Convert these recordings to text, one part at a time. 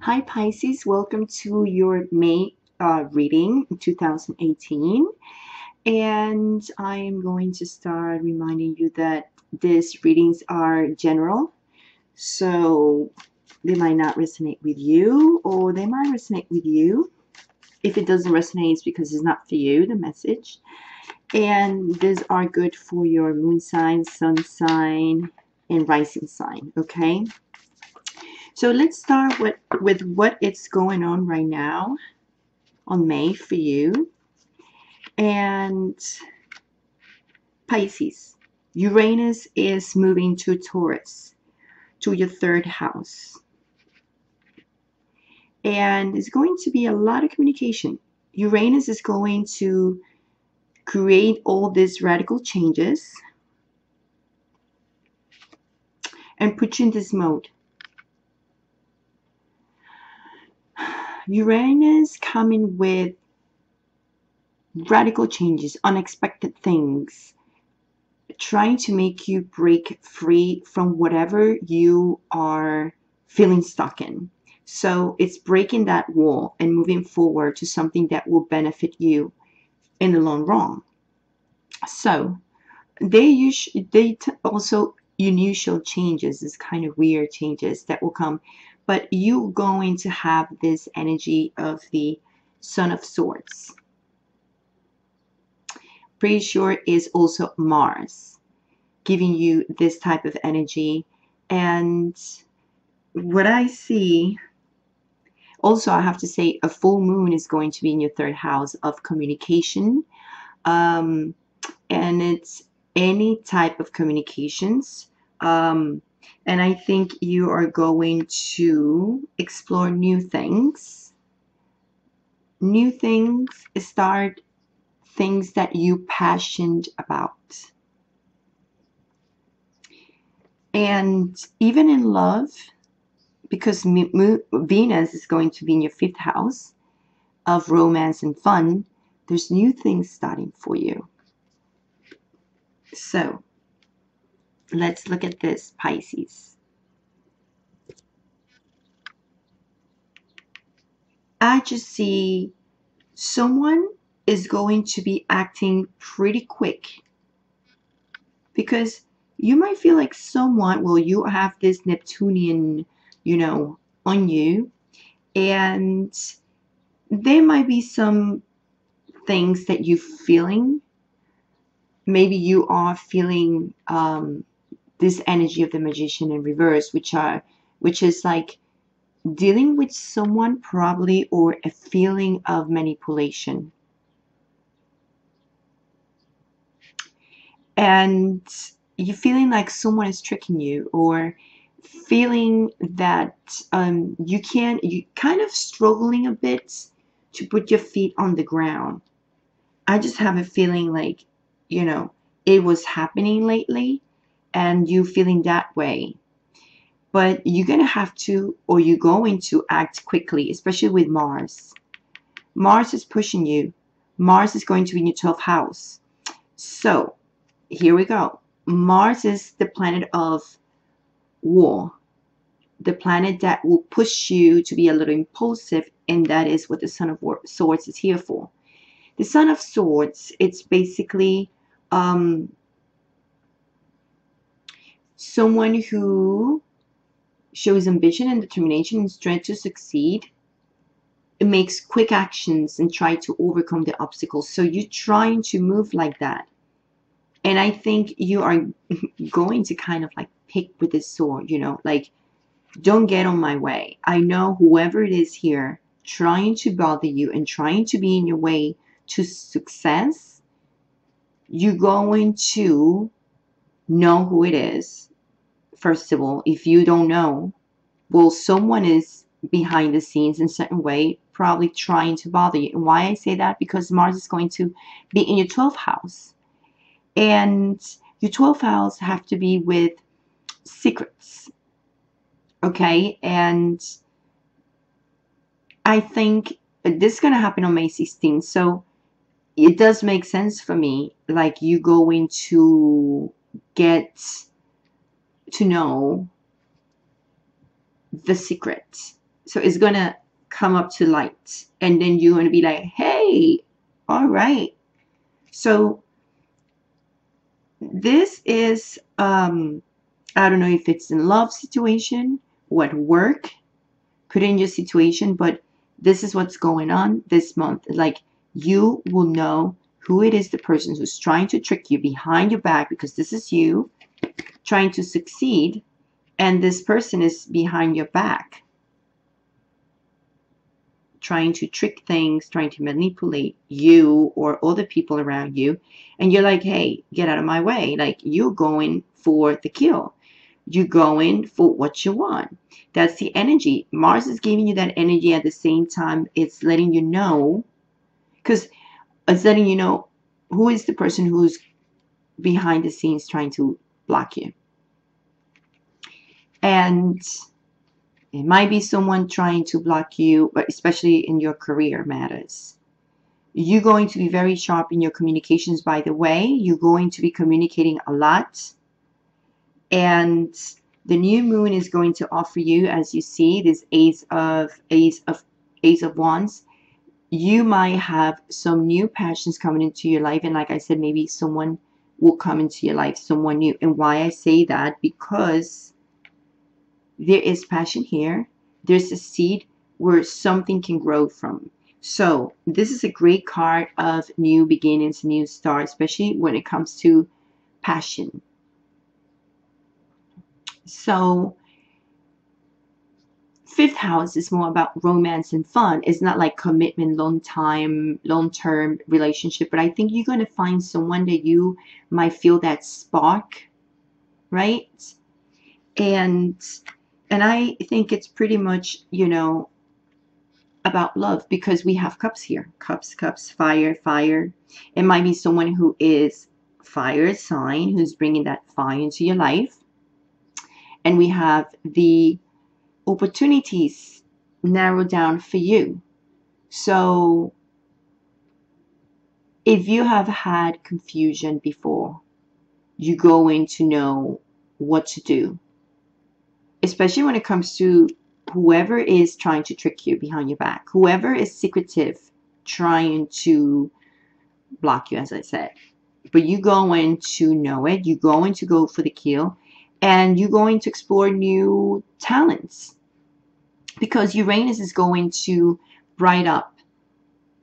Hi Pisces, welcome to your May reading 2018. And I am going to start reminding you that these readings are general. So they might not resonate with you, or they might resonate with you. If it doesn't resonate, it's because it's not for you, the message. And these are good for your moon sign, sun sign, and rising sign, okay? So let's start with what is going on right now on May for you. And Pisces, Uranus is moving to Taurus, to your third house. And there's going to be a lot of communication. Uranus is going to create all these radical changes and put you in this mode. Uranus coming with radical changes, unexpected things, trying to make you break free from whatever you are feeling stuck in. So it's breaking that wall and moving forward to something that will benefit you in the long run. So they also unusual changes, this kind of weird changes that will come, but you're going to have this energy of the Son of Swords. Pretty sure is also Mars giving you this type of energy. And what I see, also I have to say, a full moon is going to be in your third house of communication. And it's any type of communications. And I think you are going to explore new things, start things that you're passionate about. And even in love, because Venus is going to be in your fifth house of romance and fun, there's new things starting for you. So let's look at this, Pisces. I just see someone is going to be acting pretty quick, because you might feel like someone, well, you have this Neptunian, on you, and there might be some things that you're feeling. Maybe you are feeling this energy of the Magician in reverse, which is like dealing with someone probably, or a feeling of manipulation. And you're feeling like someone is tricking you, or feeling that you kind of struggling a bit to put your feet on the ground. I just have a feeling like, it was happening lately and you feeling that way. But you're going to have to, or you're going to act quickly, especially with Mars. Mars is pushing you. Mars is going to be in your 12th house. So here we go. Mars is the planet of war, the planet that will push you to be a little impulsive, and that is what the Son of Swords is here for. The Son of Swords, it's basically someone who shows ambition and determination and strength to succeed. It makes quick actions and try to overcome the obstacles. So you're trying to move like that. And I think you are going to kind of like pick with this sword, like, don't get on my way. I know whoever it is here trying to bother you and trying to be in your way to success, you're going to know who it is. First of all, if you don't know, well, someone is behind the scenes in a certain way, probably trying to bother you. And why I say that? Because Mars is going to be in your 12th house. And your 12th house have to be with secrets. Okay? And I think this is going to happen on May 16th. So it does make sense for me. Like, you going to get to know the secret. So it's going to come up to light. And then you're going to be like, hey, all right. So this is, I don't know if it's in love situation or at work, put in your situation, but this is what's going on this month. Like, you will know who it is, the person who's trying to trick you behind your back, because this is you trying to succeed, and this person is behind your back trying to trick things, trying to manipulate you or other people around you. And you're like, hey, get out of my way. Like, you're going for the kill. You're going for what you want. That's the energy. Mars is giving you that energy. At the same time, it's letting you know, because it's letting you know who is the person who's behind the scenes trying to block you. And it might be someone trying to block you, but especially in your career matters. You're going to be very sharp in your communications, by the way. You're going to be communicating a lot. And the new moon is going to offer you, as you see, this Ace of Wands. You might have some new passions coming into your life. And like I said, maybe someone will come into your life, someone new. And why I say that, because there is passion here. There's a seed where something can grow from. So this is a great card of new beginnings, new start, especially when it comes to passion. So fifth house is more about romance and fun. It's not like commitment, long-term relationship, but I think you're going to find someone that you might feel that spark, right? And I think it's pretty much, you know, about love, because we have cups here. Cups, fire, fire. It might be someone who is fire sign, who's bringing that fire into your life. And we have the opportunities narrowed down for you. So if you have had confusion before, you're going to know what to do. Especially when it comes to whoever is trying to trick you behind your back, whoever is secretive, trying to block you, as I said. But you're going to know it. You're going to go for the kill, and you're going to explore new talents, because Uranus is going to bright up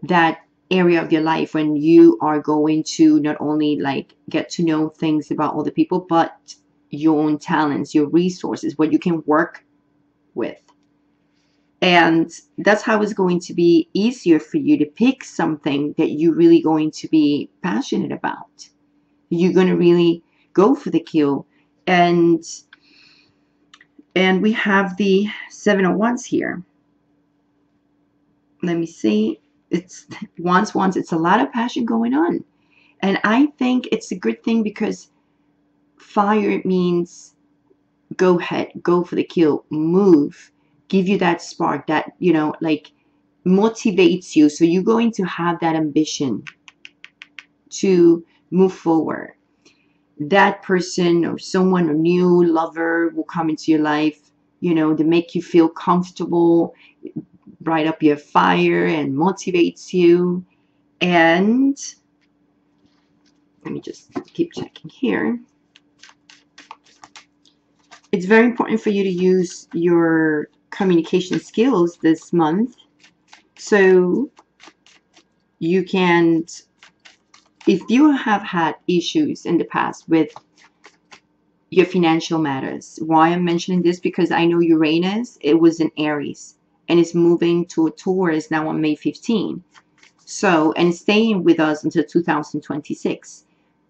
that area of your life when you are going to not only like get to know things about other people, but your own talents, your resources, what you can work with. And that's how it's going to be easier for you to pick something that you're really going to be passionate about. You're going to really go for the kill. And we have the Seven of Wands here. Let me see. It's Wands. It's a lot of passion going on. And I think it's a good thing, because fire means go ahead, go for the kill, move, give you that spark that, you know, like motivates you. So you're going to have that ambition to move forward. That person or someone or new lover will come into your life, you know, to make you feel comfortable, bright up your fire and motivates you. And let me just keep checking here. It's very important for you to use your communication skills this month, so you can, if you have had issues in the past with your financial matters. Why I'm mentioning this, because I know Uranus, it was in Aries, and it's moving to a Taurus now on May 15. So, and it's staying with us until 2026.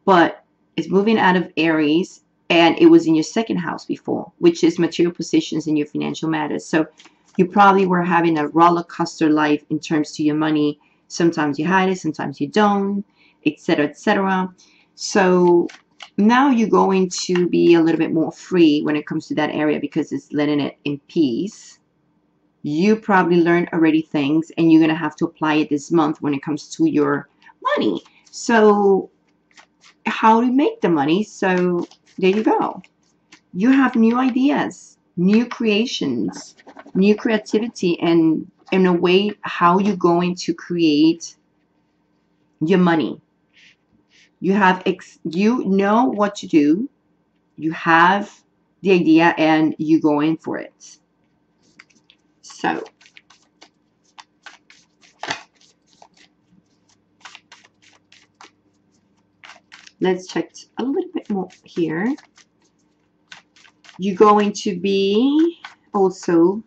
But it's moving out of Aries, and it was in your second house before, which is material positions in your financial matters. So you probably were having a roller coaster life in terms to your money. Sometimes you had it, sometimes you don't, etc., etc. So now you're going to be a little bit more free when it comes to that area, because it's letting it in peace. You probably learned already things, and you're going to have to apply it this month when it comes to your money. So how to make the money. So there you go. You have new ideas. new creations, new creativity, and in a way how you're going to create your money. You have you know what to do. You have the idea and you go in for it. So let's check a little bit more here. You're going to be also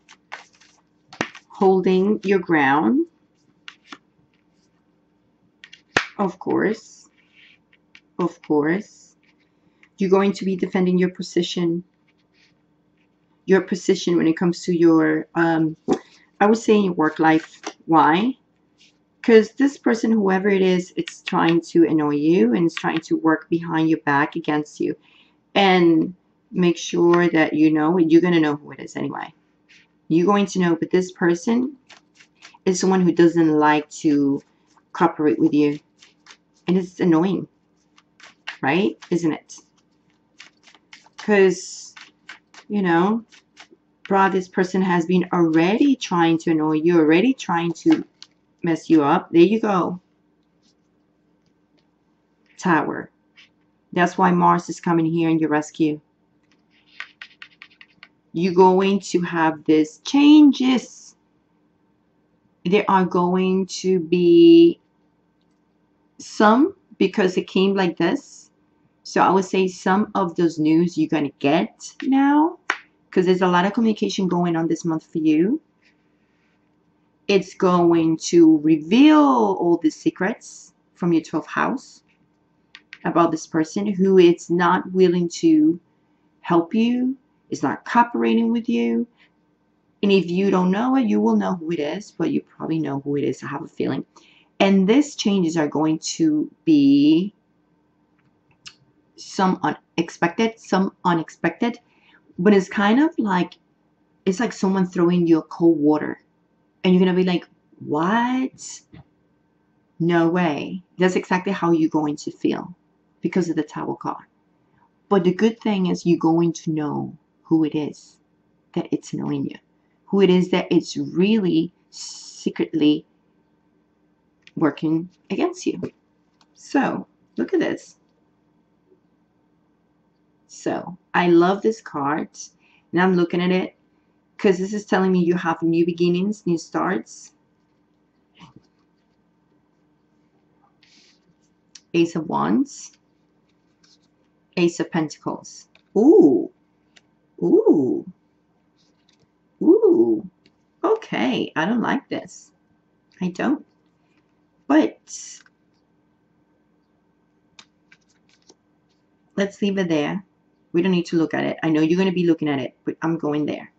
holding your ground, of course. Of course. You're going to be defending your position when it comes to your, I would say, in your work life. Why? Because this person, whoever it is, it's trying to annoy you and it's trying to work behind your back against you. And make sure that you know, you're going to know who it is anyway. You're going to know, but this person is someone who doesn't like to cooperate with you. And it's annoying, right? Isn't it? Because, you know, bruh, this person has been already trying to annoy you, already trying to mess you up. There you go. Tower. That's why Mars is coming here in your rescue. You're going to have these changes. There are going to be some, because it came like this. So I would say some of those news you're going to get now, because there's a lot of communication going on this month for you. It's going to reveal all the secrets from your 12th house about this person who is not willing to help you, is not cooperating with you. And if you don't know it, you will know who it is, but you probably know who it is. I have a feeling. And these changes are going to be some unexpected, but it's kind of like, it's like someone throwing you cold water. And you're going to be like, what? No way. That's exactly how you're going to feel because of the Tower card. But the good thing is you're going to know who it is that it's annoying you. Who it is that it's really secretly working against you. So, look at this. So, I love this card. And I'm looking at it because this is telling me you have new beginnings, new starts. Ace of Wands. Ace of Pentacles. Ooh. Ooh. Ooh. Okay. I don't like this. I don't. But let's leave it there. We don't need to look at it. I know you're going to be looking at it, but I'm going there.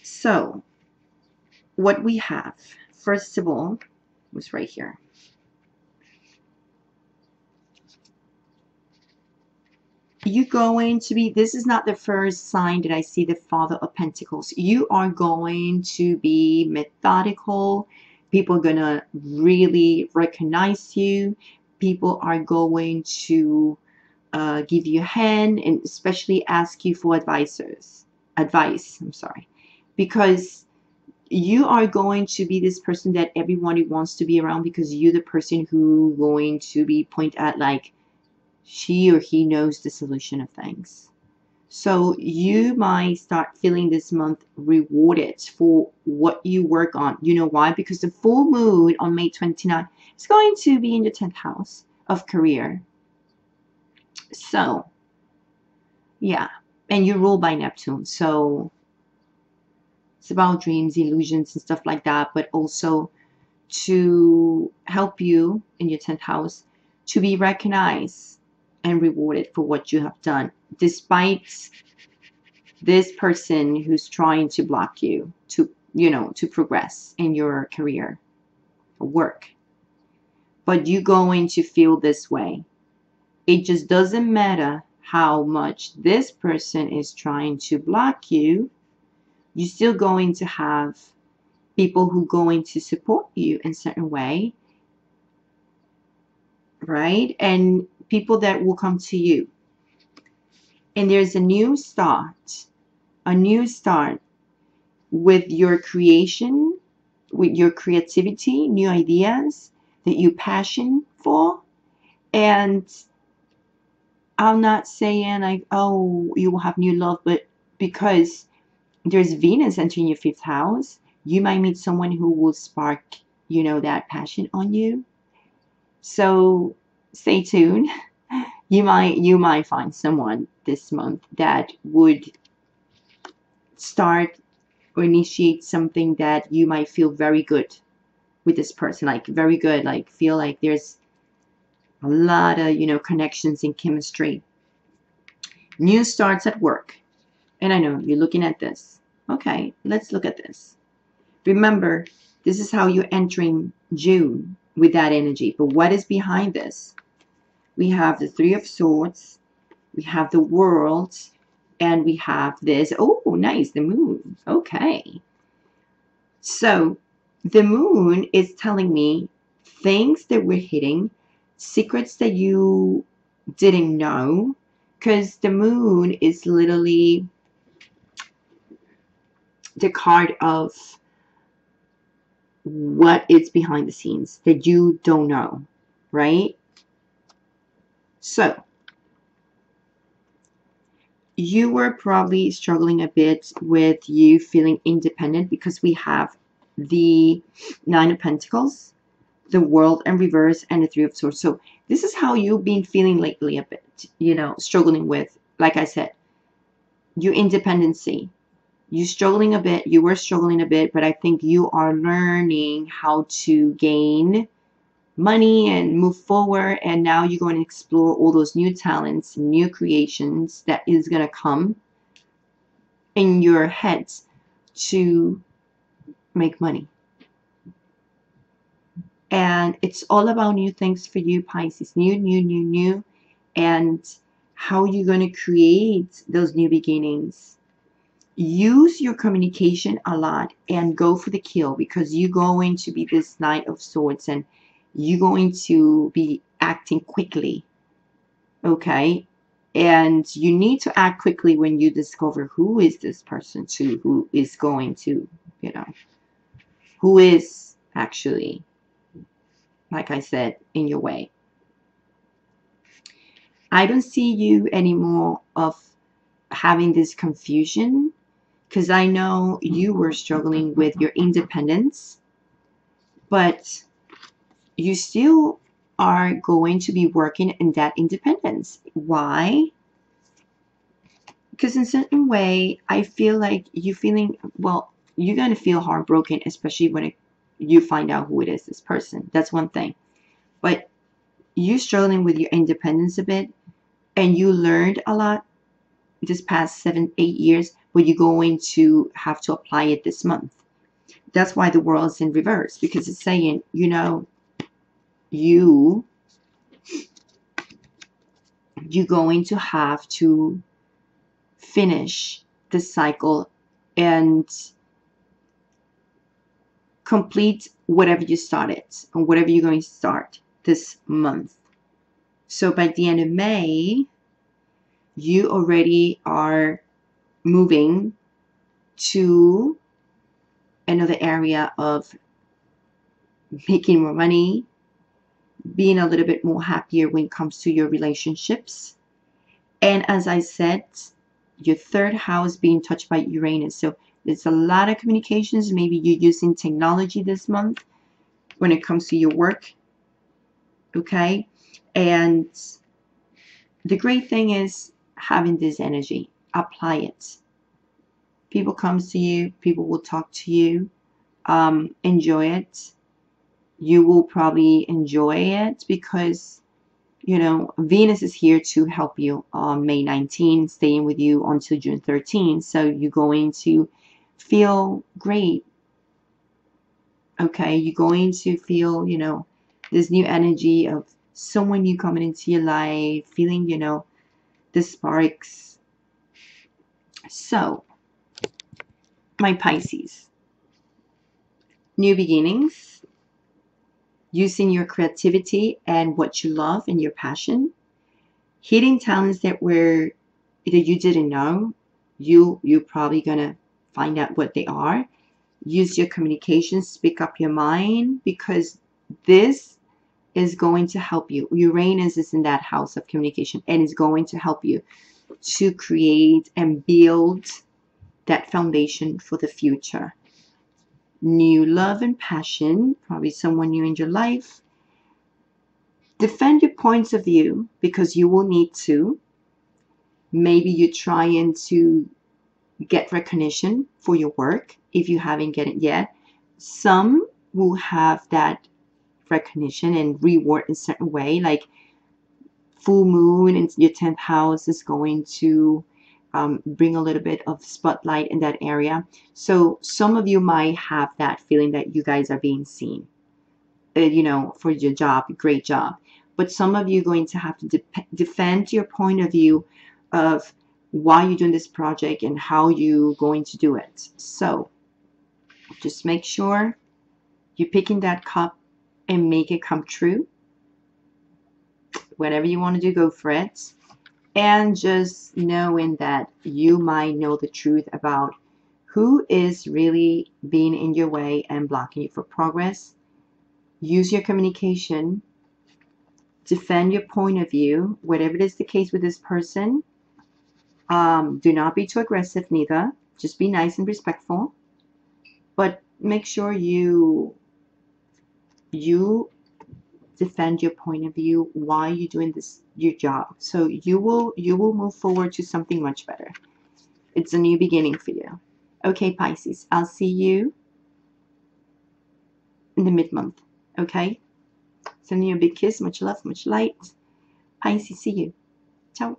So, what we have, first of all, was right here. You're going to be, this is not the first sign that I see the Father of Pentacles. You are going to be methodical. People are going to really recognize you. People are going to give you a hand and especially ask you for advice, because you are going to be this person that everybody wants to be around, because you're the person who going to be pointed at like she or he knows the solution of things. So you might start feeling this month rewarded for what you work on. You know why? Because the full moon on May 29th is going to be in the 10th house of career. So, yeah. And you're ruled by Neptune. So, it's about dreams, illusions, and stuff like that. But also to help you in your 10th house to be recognized and rewarded for what you have done, despite this person who's trying to block you to, you know, to progress in your career or work. But you're going to feel this way. It just doesn't matter how much this person is trying to block you. You're still going to have people who are going to support you in a certain way, right? And people that will come to you. And there's a new start with your creation, with your creativity, new ideas that you passion for. And I'm not saying like, oh, you will have new love, but because there's Venus entering your 5th house, you might meet someone who will spark, you know, that passion on you. So stay tuned. You might find someone this month that would start or initiate something that you might feel very good with this person, like very good, like feel like there's a lot of, you know, connections and chemistry. New starts at work. And I know you're looking at this. Okay, let's look at this. Remember, this is how you're entering June with that energy. But what is behind this? We have the 3 of Swords, we have the World, and we have this. Oh, nice, the Moon. Okay. So the Moon is telling me things that we're hitting, secrets that you didn't know, because the Moon is literally the card of what is behind the scenes that you don't know, right? So you were probably struggling a bit with you feeling independent because we have the 9 of Pentacles, the World in reverse, and the 3 of Swords. So this is how you've been feeling lately a bit, you know, struggling with, like I said, your independency. You were struggling a bit, but I think you are learning how to gain money and move forward, and now you're going to explore all those new talents, new creations that is going to come in your head to make money. And it's all about new things for you, Pisces. New, and how you're going to create those new beginnings. Use your communication a lot and go for the kill, because you're going to be this Knight of Swords and you're going to be acting quickly. Okay? And you need to act quickly when you discover who is this person too, who is going to, you know, who is actually, like I said, in your way. I don't see you anymore of having this confusion, because I know you were struggling with your independence, but you still are going to be working in that independence. Why? Because in a certain way, I feel like you're feeling, well, you're going to feel heartbroken, especially when you find out who it is, this person. That's one thing. But you're struggling with your independence a bit, and you learned a lot this past 7-8 years, but you're going to have to apply it this month. That's why the world is in reverse, because it's saying, you know, you're going to have to finish the cycle and complete whatever you started, or whatever you're going to start this month. So by the end of May, you already are moving to another area of making more money, being a little bit more happier when it comes to your relationships. And as I said, your 3rd house being touched by Uranus. So there's a lot of communications. Maybe you're using technology this month when it comes to your work. Okay? And the great thing is having this energy. Apply it. People come to you. People will talk to you. Enjoy it. You will probably enjoy it because, you know, Venus is here to help you on May 19, staying with you until June 13. So you're going to feel great. Okay, you're going to feel, you know, this new energy of someone new coming into your life, feeling, you know, the sparks. So, my Pisces, new beginnings, using your creativity and what you love and your passion, hidden talents that were either you didn't know, you're probably gonna find out what they are. Use your communication, speak up your mind, because this is going to help you. Uranus is in that house of communication and is going to help you to create and build that foundation for the future. New love and passion, probably someone new in your life. Defend your points of view because you will need to. Maybe you're trying to get recognition for your work if you haven't get it yet. Some will have that recognition and reward in a certain way, like full moon in your 10th house is going to bring a little bit of spotlight in that area. So some of you might have that feeling that you guys are being seen, you know, for your job, great job. But some of you are going to have to defend your point of view of why you're doing this project and how you're going to do it. So just make sure you're picking that cup and make it come true. Whatever you want to do, go for it. And just knowing that you might know the truth about who is really being in your way and blocking you for progress. Use your communication. Defend your point of view. Whatever it is the case with this person, do not be too aggressive neither. Just be nice and respectful. But make sure you defend your point of view, why you're doing this, your job. So you will move forward to something much better. It's a new beginning for you. Okay, Pisces, I'll see you in the mid-month. Okay? Sending you a big kiss, much love, much light. Pisces, see you. Ciao.